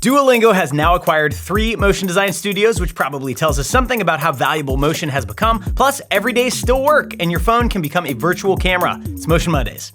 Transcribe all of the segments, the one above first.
Duolingo has now acquired 3 motion design studios, which probably tells us something about how valuable motion has become. Plus, every day still work, and your phone can become a virtual camera. It's Motion Mondays.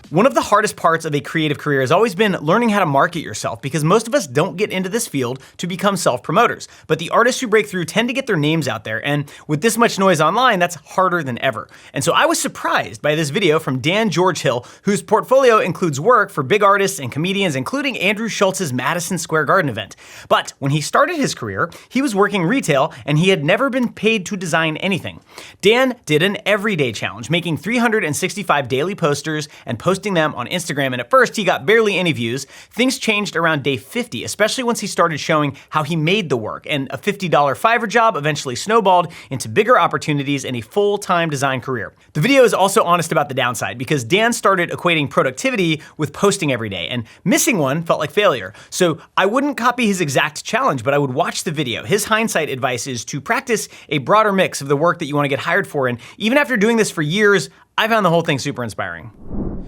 One of the hardest parts of a creative career has always been learning how to market yourself, because most of us don't get into this field to become self-promoters. But the artists who break through tend to get their names out there, and with this much noise online, that's harder than ever. And so I was surprised by this video from Dan George Hill, whose portfolio includes work for big artists and comedians, including Andrew Schultz's Madison Square Garden event. But when he started his career, he was working retail, and he had never been paid to design anything. Dan did an everyday challenge, making 365 daily posters and posting them on Instagram, and at first he got barely any views. Things changed around day 50, especially once he started showing how he made the work, and a $50 Fiverr job eventually snowballed into bigger opportunities and a full-time design career. The video is also honest about the downside, because Dan started equating productivity with posting every day, and missing one felt like failure. So I wouldn't copy his exact challenge, but I would watch the video. His hindsight advice is to practice a broader mix of the work that you want to get hired for, and even after doing this for years, I found the whole thing super inspiring.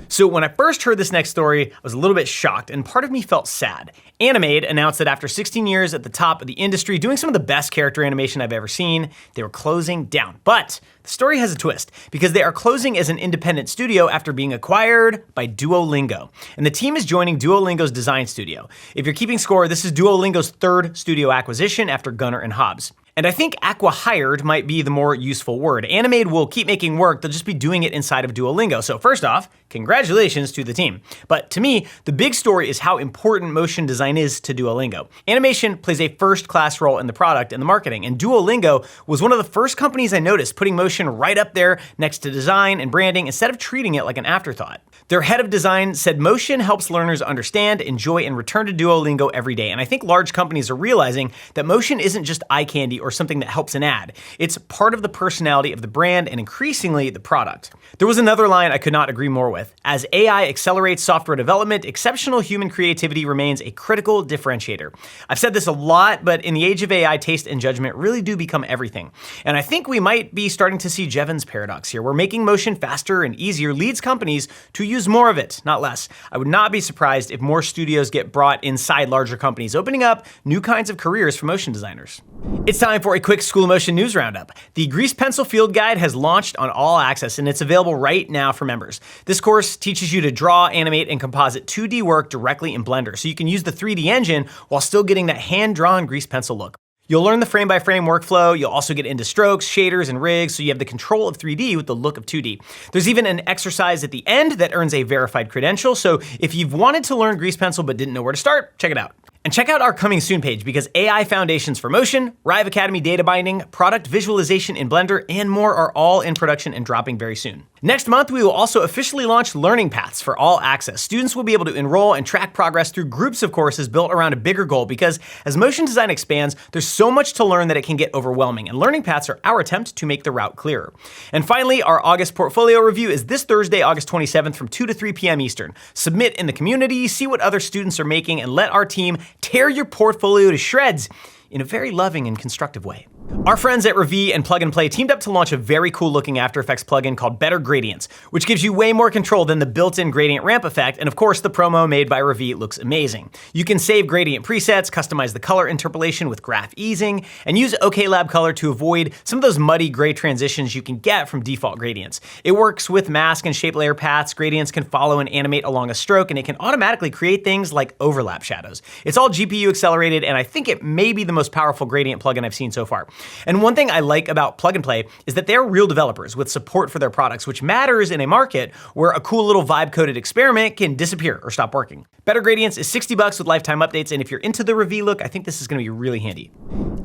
So when I first heard this next story, I was a little bit shocked, and part of me felt sad. Animade announced that after 16 years at the top of the industry, doing some of the best character animation I've ever seen, they were closing down. But the story has a twist, because they are closing as an independent studio after being acquired by Duolingo. And the team is joining Duolingo's design studio. If you're keeping score, this is Duolingo's 3rd studio acquisition after Gunnar and Hobbs. And I think acqui-hired might be the more useful word. Animade will keep making work, they'll just be doing it inside of Duolingo. So first off, congratulations to the team. But to me, the big story is how important motion design is to Duolingo. Animation plays a first-class role in the product and the marketing, and Duolingo was one of the first companies I noticed putting motion right up there next to design and branding instead of treating it like an afterthought. Their head of design said motion helps learners understand, enjoy, and return to Duolingo every day. And I think large companies are realizing that motion isn't just eye candy or something that helps an ad. It's part of the personality of the brand and increasingly the product. There was another line I could not agree more with. As AI accelerates software development, exceptional human creativity remains a critical differentiator. I've said this a lot, but in the age of AI, taste and judgment really do become everything. And I think we might be starting to see Jevons paradox here, where making motion faster and easier leads companies to use more of it, not less. I would not be surprised if more studios get brought inside larger companies, opening up new kinds of careers for motion designers. It's time for a quick School of Motion news roundup. The Grease Pencil Field Guide has launched on All Access, and it's available right now for members. This course teaches you to draw, animate, and composite 2D work directly in Blender, so you can use the 3D engine while still getting that hand-drawn grease pencil look. You'll learn the frame-by-frame workflow. You'll also get into strokes, shaders, and rigs, so you have the control of 3D with the look of 2D. There's even an exercise at the end that earns a verified credential, so if you've wanted to learn grease pencil but didn't know where to start, check it out. And check out our Coming Soon page, because AI Foundations for Motion, Rive Academy data binding, product visualization in Blender, and more are all in production and dropping very soon. Next month, we will also officially launch Learning Paths for All Access. Students will be able to enroll and track progress through groups of courses built around a bigger goal, because as motion design expands, there's so much to learn that it can get overwhelming, and Learning Paths are our attempt to make the route clearer. And finally, our August portfolio review is this Thursday, August 27th from 2 to 3 p.m. Eastern. Submit in the community, see what other students are making, and let our team tear your portfolio to shreds in a very loving and constructive way. Our friends at Revi and Plug and Play teamed up to launch a very cool looking After Effects plugin called Better Gradients, which gives you way more control than the built-in gradient ramp effect, and of course the promo made by Revi looks amazing. You can save gradient presets, customize the color interpolation with graph easing, and use OKLab Color to avoid some of those muddy gray transitions you can get from default gradients. It works with mask and shape layer paths, gradients can follow and animate along a stroke, and it can automatically create things like overlap shadows. It's all GPU accelerated, and I think it may be the most powerful gradient plugin I've seen so far. And one thing I like about Plug and Play is that they're real developers with support for their products, which matters in a market where a cool little vibe-coded experiment can disappear or stop working. Better Gradients is $60 with lifetime updates, and if you're into the Revi look, I think this is gonna be really handy.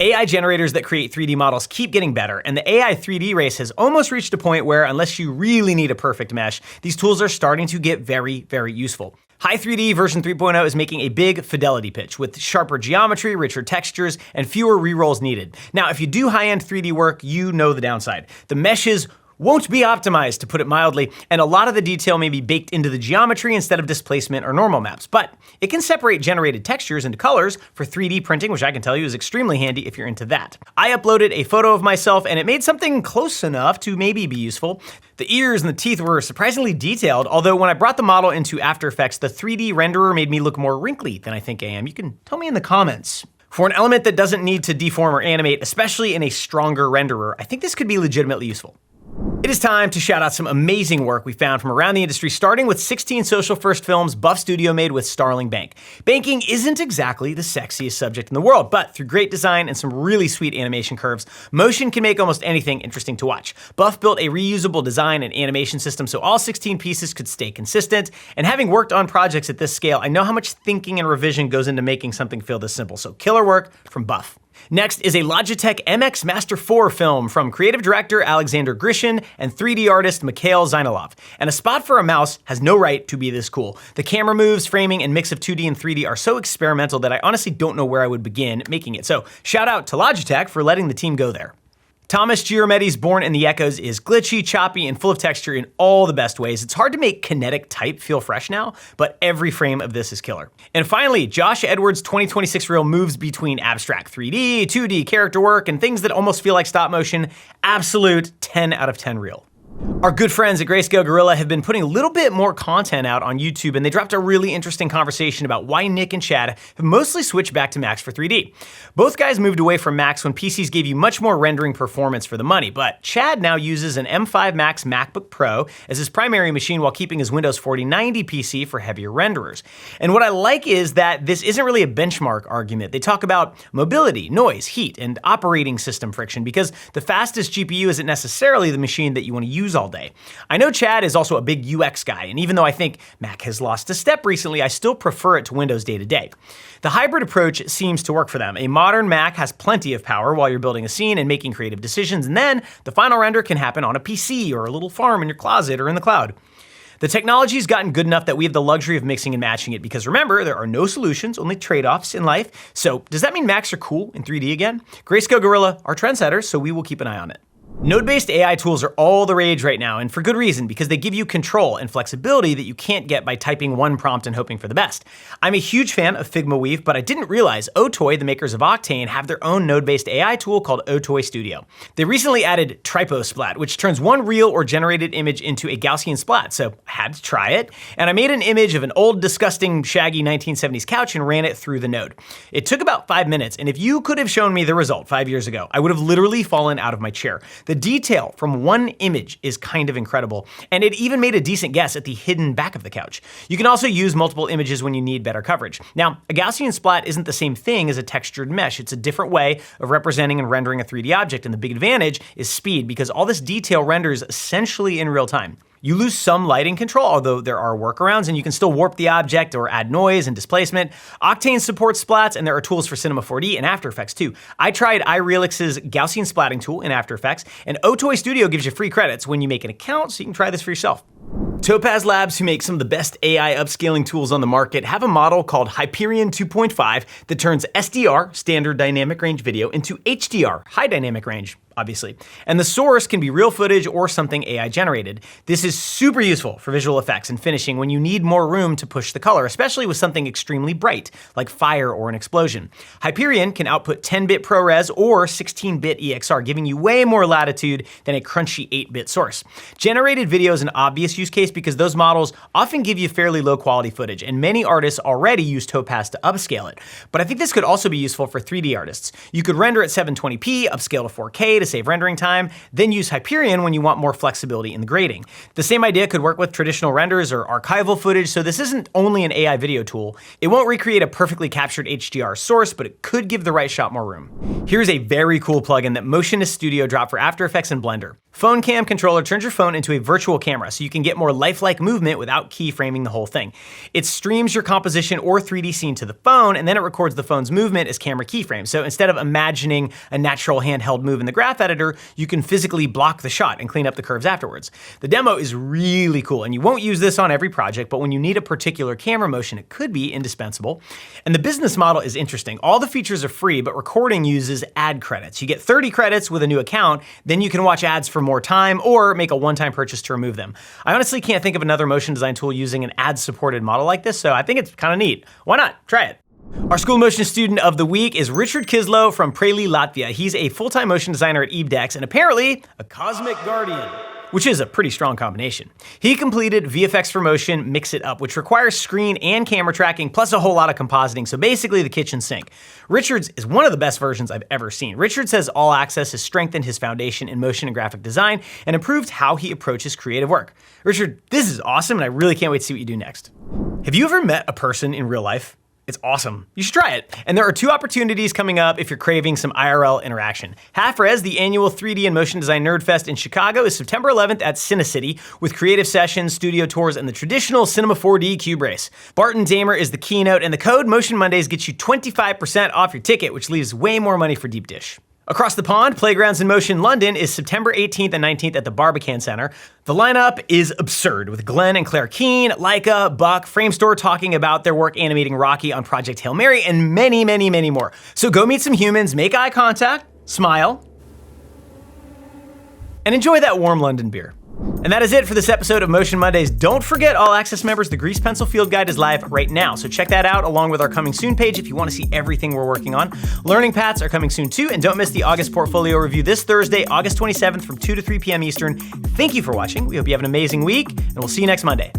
AI generators that create 3D models keep getting better, and the AI 3D race has almost reached a point where, unless you really need a perfect mesh, these tools are starting to get very, very useful. Hi3D version 3.0 is making a big fidelity pitch with sharper geometry, richer textures, and fewer rerolls needed. Now, if you do high-end 3D work, you know the downside. The meshes won't be optimized, to put it mildly, and a lot of the detail may be baked into the geometry instead of displacement or normal maps, but it can separate generated textures into colors for 3D printing, which I can tell you is extremely handy if you're into that. I uploaded a photo of myself and it made something close enough to maybe be useful. The ears and the teeth were surprisingly detailed, although when I brought the model into After Effects, the 3D renderer made me look more wrinkly than I think I am. You can tell me in the comments. For an element that doesn't need to deform or animate, especially in a stronger renderer, I think this could be legitimately useful. It is time to shout out some amazing work we found from around the industry, starting with 16 Social First Films Buff Studio made with Starling Bank. Banking isn't exactly the sexiest subject in the world, but through great design and some really sweet animation curves, motion can make almost anything interesting to watch. Buff built a reusable design and animation system so all 16 pieces could stay consistent, and having worked on projects at this scale, I know how much thinking and revision goes into making something feel this simple, so killer work from Buff. Next is a Logitech MX Master 4 film from creative director Alexander Grishin and 3D artist Mikhail Zainalov. And a spot for a mouse has no right to be this cool. The camera moves, framing, and mix of 2D and 3D are so experimental that I honestly don't know where I would begin making it. So shout out to Logitech for letting the team go there. Thomas Giacometti's Born in the Echoes is glitchy, choppy, and full of texture in all the best ways. It's hard to make kinetic type feel fresh now, but every frame of this is killer. And finally, Josh Edwards' 2026 reel moves between abstract 3D, 2D character work, and things that almost feel like stop motion. Absolute 10 out of 10 reel. Our good friends at Grayscale Gorilla have been putting a little bit more content out on YouTube, and they dropped a really interesting conversation about why Nick and Chad have mostly switched back to Macs for 3D. Both guys moved away from Macs when PCs gave you much more rendering performance for the money, but Chad now uses an M5 Max MacBook Pro as his primary machine while keeping his Windows 4090 PC for heavier renderers. And what I like is that this isn't really a benchmark argument. They talk about mobility, noise, heat, and operating system friction, because the fastest GPU isn't necessarily the machine that you want to use all day. I know Chad is also a big UX guy, and even though I think Mac has lost a step recently, I still prefer it to Windows day to day. The hybrid approach seems to work for them. A modern Mac has plenty of power while you're building a scene and making creative decisions, and then the final render can happen on a PC or a little farm in your closet or in the cloud. The technology's gotten good enough that we have the luxury of mixing and matching it, because remember, there are no solutions, only trade-offs in life. So does that mean Macs are cool in 3D again? Grayscale Gorilla are trendsetters, so we will keep an eye on it. Node-based AI tools are all the rage right now, and for good reason, because they give you control and flexibility that you can't get by typing one prompt and hoping for the best. I'm a huge fan of Figma Weave, but I didn't realize Otoy, the makers of Octane, have their own node-based AI tool called Otoy Studio. They recently added TripoSplat, which turns one real or generated image into a Gaussian splat, so I had to try it, and I made an image of an old, disgusting, shaggy 1970s couch and ran it through the node. It took about 5 minutes, and if you could have shown me the result 5 years ago, I would have literally fallen out of my chair. The detail from one image is kind of incredible, and it even made a decent guess at the hidden back of the couch. You can also use multiple images when you need better coverage. Now, a Gaussian splat isn't the same thing as a textured mesh. It's a different way of representing and rendering a 3D object, and the big advantage is speed, because all this detail renders essentially in real time. You lose some lighting control, although there are workarounds, and you can still warp the object or add noise and displacement. Octane supports splats, and there are tools for Cinema 4D and After Effects too. I tried iRealix's Gaussian splatting tool in After Effects, and Otoy Studio gives you free credits when you make an account, so you can try this for yourself. Topaz Labs, who make some of the best AI upscaling tools on the market, have a model called Hyperion 2.5 that turns SDR, standard dynamic range video, into HDR, high dynamic range, obviously. And the source can be real footage or something AI generated. This is super useful for visual effects and finishing when you need more room to push the color, especially with something extremely bright, like fire or an explosion. Hyperion can output 10-bit ProRes or 16-bit EXR, giving you way more latitude than a crunchy 8-bit source. Generated video is an obvious use case because those models often give you fairly low quality footage, and many artists already use Topaz to upscale it. But I think this could also be useful for 3D artists. You could render at 720p, upscale to 4K to save rendering time, then use Hyperion when you want more flexibility in the grading. The same idea could work with traditional renders or archival footage, so this isn't only an AI video tool. It won't recreate a perfectly captured HDR source, but it could give the right shot more room. Here's a very cool plugin that Motionist Studio dropped for After Effects and Blender. Phone Cam Controller turns your phone into a virtual camera, so you can get more lifelike movement without keyframing the whole thing. It streams your composition or 3D scene to the phone, and then it records the phone's movement as camera keyframes. So instead of imagining a natural handheld move in the graph editor, you can physically block the shot and clean up the curves afterwards. The demo is really cool, and you won't use this on every project, but when you need a particular camera motion, it could be indispensable. And the business model is interesting. All the features are free, but recording uses ad credits. You get 30 credits with a new account, then you can watch ads for more time or make a one-time purchase to remove them. I honestly can't think of another motion design tool using an ad-supported model like this, so I think it's kind of neat. Why not? Try it. Our School Motion Student of the Week is Richard Kizlo from Preli, Latvia. He's a full-time motion designer at Ebedex and apparently a cosmic guardian, which is a pretty strong combination. He completed VFX for Motion Mix It Up, which requires screen and camera tracking, plus a whole lot of compositing, so basically the kitchen sink. Richard's is one of the best versions I've ever seen. Richard says All Access has strengthened his foundation in motion and graphic design and improved how he approaches creative work. Richard, this is awesome, and I really can't wait to see what you do next. Have you ever met a person in real life? It's awesome. You should try it. And there are 2 opportunities coming up if you're craving some IRL interaction. Rez, the annual 3D and motion design nerd fest in Chicago, is September 11th at CineCity with creative sessions, studio tours, and the traditional Cinema 4D cube race. Barton Damer is the keynote, and the code Motion Mondays gets you 25% off your ticket, which leaves way more money for deep dish. Across the pond, Playgrounds in Motion London is September 18th and 19th at the Barbican Center. The lineup is absurd, with Glenn and Claire Keane, Leica, Buck, Framestore talking about their work animating Rocky on Project Hail Mary, and many, many, many more. So go meet some humans, make eye contact, smile, and enjoy that warm London beer. And that is it for this episode of Motion Mondays. Don't forget, All Access members, the Grease Pencil Field Guide is live right now. So check that out along with our Coming Soon page if you want to see everything we're working on. Learning Paths are coming soon too, and don't miss the August portfolio review this Thursday, August 27th from 2 to 3 p.m. Eastern. Thank you for watching. We hope you have an amazing week, and we'll see you next Monday.